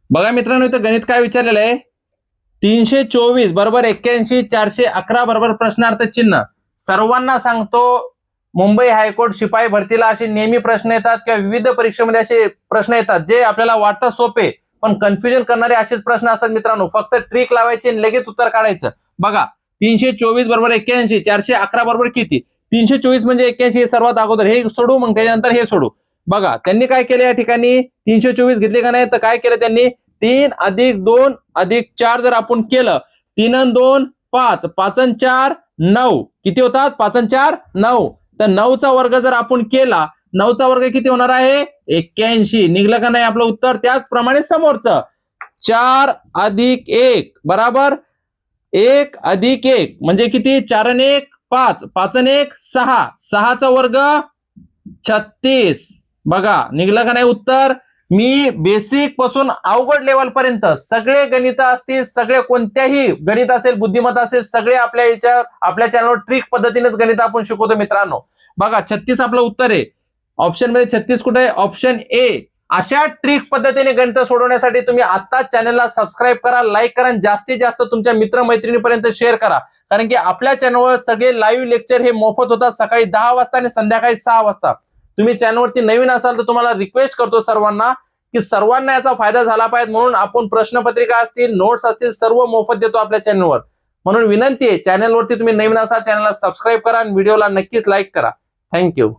बघा मित्रांनो, इथं गणित काय विचारलेलं आहे, 324 बरोबर 81, 411 बरोबर प्रश्नार्थ चिन्ह. सर्वांना सांगतो, मुंबई हायकोर्ट शिपाई भरतीला असे नेहमी प्रश्न येतात किंवा विविध परीक्षेमध्ये असे प्रश्न येतात जे आपल्याला वाटतात सोपे पण कन्फ्युजन करणारे असेच प्रश्न असतात मित्रांनो. फक्त ट्रिक लावायची आणि लगेच उत्तर काढायचं. बघा, 324 बरोबर 81, 411 बरोबर किती? 324 म्हणजे 81 हे सर्वात अगोदर, हे सोडू, मग त्याच्यानंतर हे सोडू. बघा त्यांनी काय केलं, या ठिकाणी 324 घेतले का नाही, तर काय केलं त्यांनी, 3 अधिक 2 अधिक 4 जर आपण केलं, 3 आणि 2 5, 5 आणि 4 9, किती होतात, 5 आणि 4 9. तर 9चा वर्ग जर आपण केला, 9चा वर्ग किती होणार आहे, 81. निघलं का नाही आपलं उत्तर? त्याचप्रमाणे समोरचं 4 अधिक 1 बराबर 1 अधिक 1 म्हणजे किती, 4 आणि 1 5, 5 आणि 1 6, 6चा वर्ग 36. बघा निघलं का नाही उत्तर? मी बेसिक पासून अवघड लेवल पर्यंत सगळे गणित असतील, सगळे कोणत्याही गणित असेल, बुद्धिमत्ता असेल, सगळे आपल्या चॅनलवर ट्रिक पद्धतीनेच गणित आपण शिकवतो मित्रांनो. बघा 36 आपलं उत्तर आहे. ऑप्शन मध्ये 36 कुठे आहे? Option A. अशा ट्रिक पद्धतीने गणित सोडवण्यासाठी तुम्ही आता चॅनलला सबस्क्राईब करा, लाईक करा आणि जास्तीत जास्त तुमच्या मित्रमैत्रिणीपर्यंत शेअर करा. कारण की आपल्या चॅनलवर सगळे लाईव्ह लेक्चर हे मोफत होतात, सकाळी 10 वाजता आणि संध्याकाळी 6 वाजता. तुम्ही चॅनलवरती नवीन असाल तर तुम्हाला रिक्वेस्ट करतो सर्वांना की सर्वांना याचा फायदा झाला पाहिजे, म्हणून आपण प्रश्नपत्रिका असतील, नोट्स असतील, सर्व मोफत देतो आपल्या चॅनलवर. म्हणून विनंती आहे, चॅनलवरती तुम्ही नवीन असाल चॅनलला सबस्क्राईब करा आणि व्हिडिओला नक्कीच लाईक करा. थँक्यू.